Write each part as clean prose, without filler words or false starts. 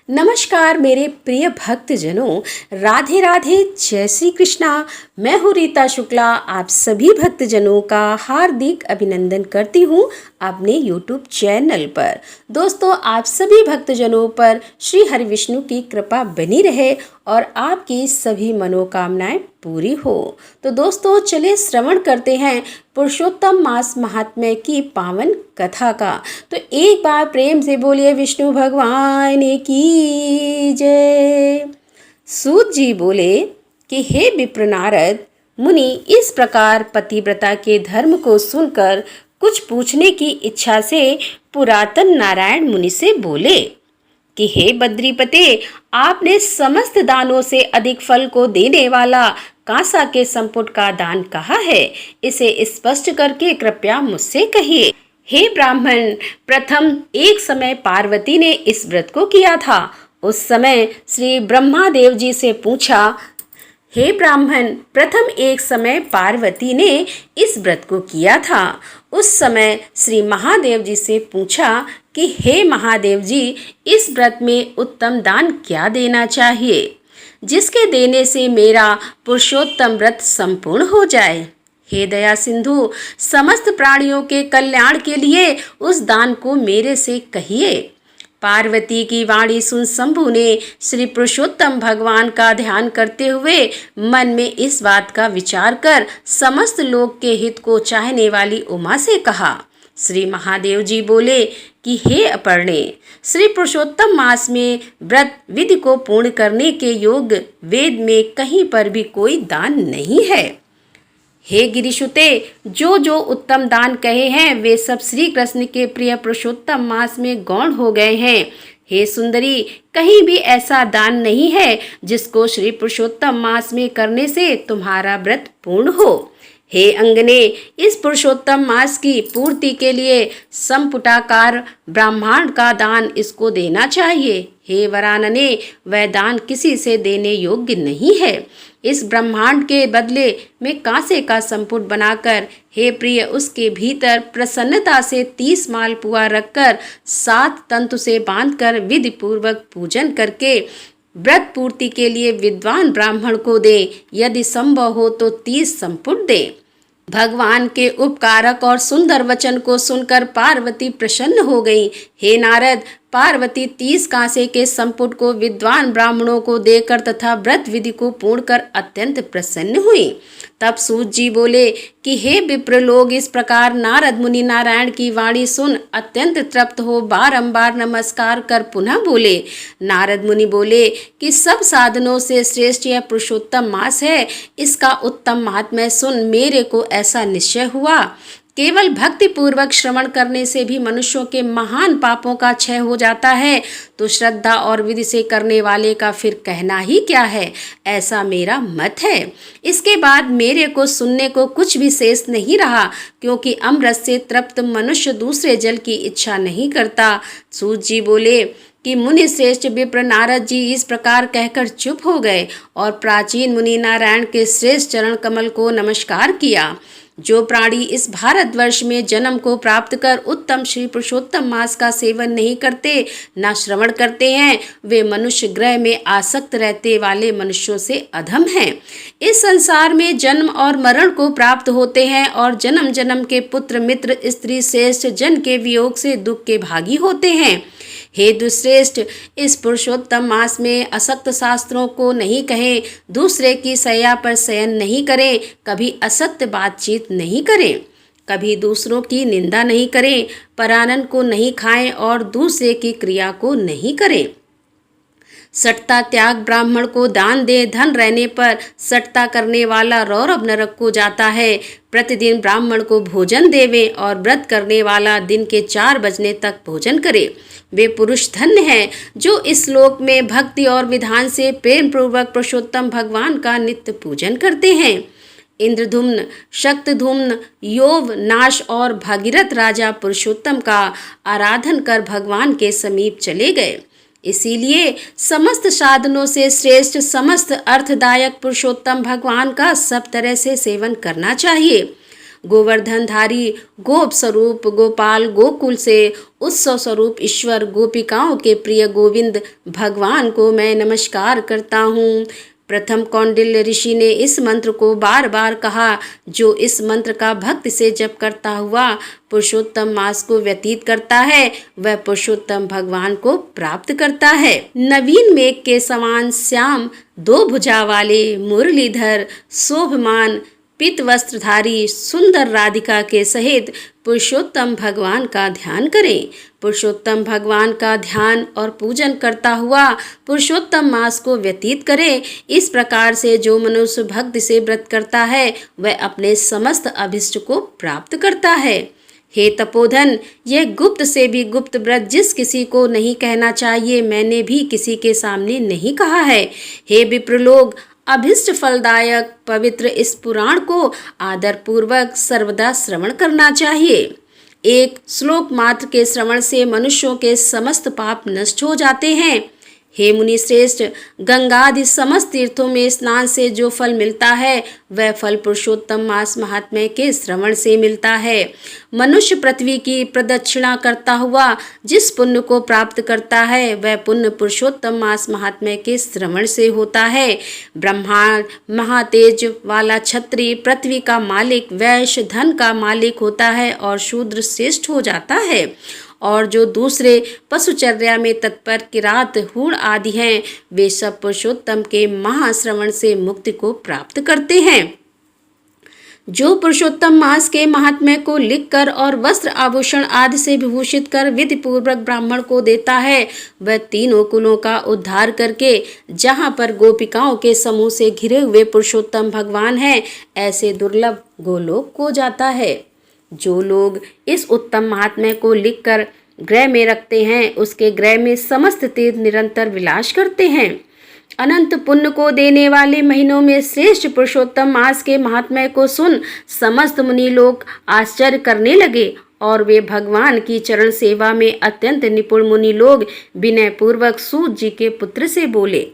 नमस्कार मेरे प्रिय भक्तजनों, राधे राधे, जय श्री कृष्णा। मैं हूँ रीता शुक्ला। आप सभी भक्तजनों का हार्दिक अभिनंदन करती हूँ अपने YouTube चैनल पर। दोस्तों, आप सभी भक्तजनों पर श्री हरि विष्णु की कृपा बनी रहे और आपकी सभी मनोकामनाएं पूरी हो। तो दोस्तों, चले श्रवण करते हैं पुरुषोत्तम मास महात्म्य की पावन कथा का। तो एक बार प्रेम से बोलिए विष्णु भगवान की जय। सूत जी बोले कि हे विप्र नारद मुनि, इस प्रकार पतिव्रता के धर्म को सुनकर कुछ पूछने की इच्छा से पुरातन नारायण मुनि से बोले कि हे बद्रीपते, आपने समस्त दानों से अधिक फल को देने वाला कांसा के संपुट का दान कहा है, इसे स्पष्ट करके कृपया मुझसे कहिए। हे ब्राह्मण, प्रथम एक समय पार्वती ने इस व्रत को किया था। उस समय श्री ब्रह्मादेव जी से पूछा, हे ब्राह्मण, प्रथम एक समय पार्वती ने इस व्रत को किया था। उस समय श्री महादेव जी से पूछा कि हे महादेव जी, इस व्रत में उत्तम दान क्या देना चाहिए, जिसके देने से मेरा पुरुषोत्तम व्रत संपूर्ण हो जाए। हे दया सिंधु, समस्त प्राणियों के कल्याण के लिए उस दान को मेरे से कहिए। पार्वती की वाणी सुन शंभु ने श्री पुरुषोत्तम भगवान का ध्यान करते हुए मन में इस बात का विचार कर समस्त लोक के हित को चाहने वाली उमा से कहा। श्री महादेव जी बोले कि हे अपर्णे, श्री पुरुषोत्तम मास में व्रत विधि को पूर्ण करने के योग्य वेद में कहीं पर भी कोई दान नहीं है। हे गिरिशुते, जो उत्तम दान कहे हैं वे सब श्री कृष्ण के प्रिय पुरुषोत्तम मास में गौण हो गए हैं। हे सुंदरी, कहीं भी ऐसा दान नहीं है जिसको श्री पुरुषोत्तम मास में करने से तुम्हारा व्रत पूर्ण हो। हे अंगने, इस पुरुषोत्तम मास की पूर्ति के लिए संपुटाकार ब्रह्मांड का दान इसको देना चाहिए। हे वरानने, वह दान किसी से देने योग्य नहीं है। इस ब्रह्मांड के बदले में कांसे का संपुट बनाकर हे प्रिय उसके भीतर प्रसन्नता से 30 मालपुआ रखकर 7 तंतु से बांधकर विधि पूर्वक पूजन करके व्रत पूर्ति के लिए विद्वान ब्राह्मण को दे। यदि संभव हो तो 30 संपुट दे। भगवान के उपकारक और सुंदर वचन को सुनकर पार्वती प्रसन्न हो गई। हे नारद, पार्वती 30 कांसे के संपुट को विद्वान ब्राह्मणों को देकर तथा व्रत विधि को पूर्ण कर अत्यंत प्रसन्न हुई। तब सूत जी बोले कि हे विप्र लोग, इस प्रकार नारद मुनि नारायण की वाणी सुन अत्यंत तृप्त हो बारंबार नमस्कार कर पुनः बोले। नारद मुनि बोले कि सब साधनों से श्रेष्ठ यह पुरुषोत्तम मास है। इसका उत्तम महात्म्य सुन मेरे को ऐसा निश्चय हुआ, केवल भक्ति पूर्वक श्रवण करने से भी मनुष्यों के महान पापों का क्षय हो जाता है, तो श्रद्धा और विधि से करने वाले का फिर कहना ही क्या है, ऐसा मेरा मत है। इसके बाद मेरे को सुनने को कुछ भी शेष नहीं रहा, क्योंकि अमृत से तृप्त मनुष्य दूसरे जल की इच्छा नहीं करता। सूत जी बोले कि मुनि श्रेष्ठ विप्र नारद जी इस प्रकार कहकर चुप हो गए और प्राचीन मुनि नारायण के श्रेष्ठ चरण कमल को नमस्कार किया। जो प्राणी इस भारतवर्ष में जन्म को प्राप्त कर उत्तम श्री पुरुषोत्तम मास का सेवन नहीं करते, न श्रवण करते हैं, वे मनुष्य ग्रह में आसक्त रहते वाले मनुष्यों से अधम हैं। इस संसार में जन्म और मरण को प्राप्त होते हैं और जन्म जन्म के पुत्र मित्र स्त्री श्रेष्ठ जन के वियोग से दुख के भागी होते हैं। हे दुश्रेष्ठ, इस पुरुषोत्तम मास में असक्त शास्त्रों को नहीं कहें, दूसरे की शैया पर शयन नहीं करें, कभी असत्य बातचीत नहीं करें, कभी दूसरों की निंदा नहीं करें, परानन को नहीं खाएं और दूसरे की क्रिया को नहीं करें। सटता त्याग ब्राह्मण को दान दे, धन रहने पर सटता करने वाला रौरव नरक को जाता है। प्रतिदिन ब्राह्मण को भोजन देवे और व्रत करने वाला दिन के 4 बजने तक भोजन करे। वे पुरुष धन्य हैं जो इस श्लोक में भक्ति और विधान से प्रेम पूर्वक पुरुषोत्तम भगवान का नित्य पूजन करते हैं। इंद्रधुम्न, शक्तधुम्न, योव, नाश और भागीरथ राजा पुरुषोत्तम का आराधन कर भगवान के समीप चले गए। इसीलिए समस्त साधनों से श्रेष्ठ समस्त अर्थदायक पुरुषोत्तम भगवान का सब तरह से सेवन करना चाहिए। गोवर्धनधारी गोप स्वरूप गोपाल गोकुल से उत्सव स्वरूप ईश्वर गोपिकाओं के प्रिय गोविंद भगवान को मैं नमस्कार करता हूँ। प्रथम कौंडिल्य ऋषि ने इस मंत्र को बार बार कहा। जो इस मंत्र का भक्ति से जप करता हुआ पुरुषोत्तम मास को व्यतीत करता है वह पुरुषोत्तम भगवान को प्राप्त करता है। नवीन मेघ के समान श्याम दो भुजा वाले मुरलीधर शोभमान पीत वस्त्रधारी सुंदर राधिका के सहित पुरुषोत्तम भगवान का ध्यान करें। पुरुषोत्तम भगवान का ध्यान और पूजन करता हुआ पुरुषोत्तम मास को व्यतीत करें। इस प्रकार से जो मनुष्य भक्ति से व्रत करता है वह अपने समस्त अभिष्ट को प्राप्त करता है। हे तपोधन, यह गुप्त से भी गुप्त व्रत जिस किसी को नहीं कहना चाहिए मैंने भी किसी के सामने नहीं कहा है। हे विप्रलोग, अभिष्ट फलदायक पवित्र इस पुराण को आदर पूर्वक सर्वदा श्रवण करना चाहिए। एक श्लोक मात्र के श्रवण से मनुष्यों के समस्त पाप नष्ट हो जाते हैं। हे मुनि श्रेष्ठ, गंगा आदि समस्त तीर्थों में स्नान से जो फल मिलता है वह फल पुरुषोत्तम मास महात्म्य के श्रवण से मिलता है। मनुष्य पृथ्वी की प्रदक्षिणा करता हुआ जिस पुण्य को प्राप्त करता है वह पुण्य पुरुषोत्तम मास महात्म्य के श्रवण से होता है। ब्रह्मांड महातेज वाला क्षत्रिय पृथ्वी का मालिक, वैश्य धन का मालिक होता है और शूद्र श्रेष्ठ हो जाता है। और जो दूसरे पशुचर्या में तत्पर किरात हूण आदि हैं वे सब पुरुषोत्तम के महाश्रवण से मुक्ति को प्राप्त करते हैं। जो पुरुषोत्तम मास के महात्म्य को लिखकर और वस्त्र आभूषण आदि से विभूषित कर विधि पूर्वक ब्राह्मण को देता है वह तीनों कुलों का उद्धार करके जहाँ पर गोपिकाओं के समूह से घिरे हुए पुरुषोत्तम भगवान हैं ऐसे दुर्लभ गोलोक को जाता है। जो लोग इस उत्तम महात्म्य को लिखकर गृह में रखते हैं उसके गृह में समस्त तीर्थ निरंतर विलास करते हैं। अनंत पुण्य को देने वाले महीनों में श्रेष्ठ पुरुषोत्तम मास के महात्म्य को सुन समस्त मुनि लोग आश्चर्य करने लगे और वे भगवान की चरण सेवा में अत्यंत निपुण मुनि लोग विनय पूर्वक सूत जी के पुत्र से बोले।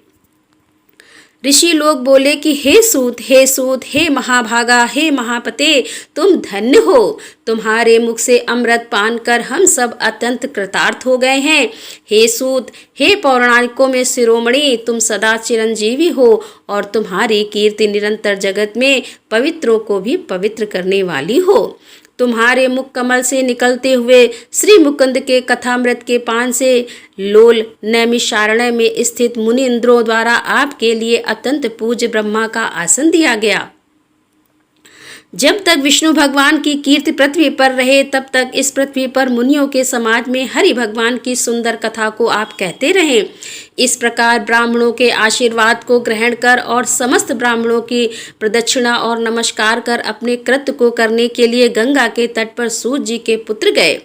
ऋषि लोग बोले कि हे सूत, हे महाभागा, हे महापते, तुम धन्य हो। तुम्हारे मुख से अमृत पान कर हम सब अत्यंत कृतार्थ हो गए हैं। हे सूत, हे पौराणिकों में शिरोमणि, तुम सदा चिरंजीवी हो और तुम्हारी कीर्ति निरंतर जगत में पवित्रों को भी पवित्र करने वाली हो। तुम्हारे मुख कमल से निकलते हुए श्री मुकुंद के कथामृत के पान से लोल नैमिषारण्य में स्थित मुनि इंद्रों द्वारा आपके लिए अत्यंत पूज्य ब्रह्मा का आसन दिया गया। जब तक विष्णु भगवान की कीर्ति पृथ्वी पर रहे तब तक इस पृथ्वी पर मुनियों के समाज में हरि भगवान की सुंदर कथा को आप कहते रहें। इस प्रकार ब्राह्मणों के आशीर्वाद को ग्रहण कर और समस्त ब्राह्मणों की प्रदक्षिणा और नमस्कार कर अपने कृत्य को करने के लिए गंगा के तट पर सूत जी के पुत्र गए।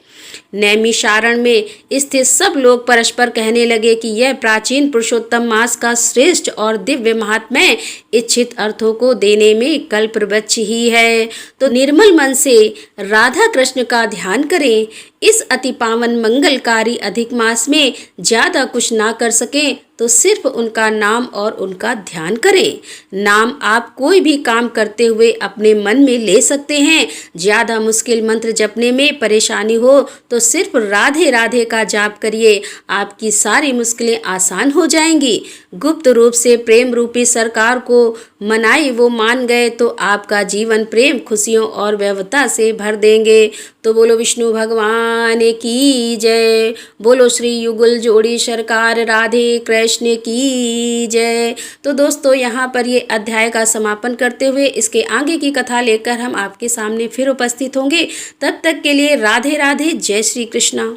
नैमिषारण्य में स्थित सब लोग परस्पर कहने लगे कि यह प्राचीन पुरुषोत्तम मास का श्रेष्ठ और दिव्य महात्म्य इच्छित अर्थों को देने में कल्पवृक्ष ही है। तो निर्मल मन से राधा कृष्ण का ध्यान करें। इस अति पावन मंगलकारी अधिक मास में ज्यादा कुछ ना कर सके तो सिर्फ उनका नाम और उनका ध्यान करें। नाम आप कोई भी काम करते हुए अपने मन में ले सकते हैं। ज्यादा मुश्किल मंत्र जपने में परेशानी हो तो सिर्फ राधे राधे का जाप करिए, आपकी सारी मुश्किलें आसान हो जाएंगी। गुप्त रूप से प्रेम रूपी सरकार को मनाई वो मान गए तो आपका जीवन प्रेम खुशियों और वैभवता से भर देंगे। तो बोलो विष्णु भगवान की जय, बोलो श्री युगल जोड़ी सरकार राधे कृष्ण की जय। तो दोस्तों यहाँ पर ये अध्याय का समापन करते हुए इसके आगे की कथा लेकर हम आपके सामने फिर उपस्थित होंगे। तब तक के लिए राधे राधे, जय श्री कृष्णा।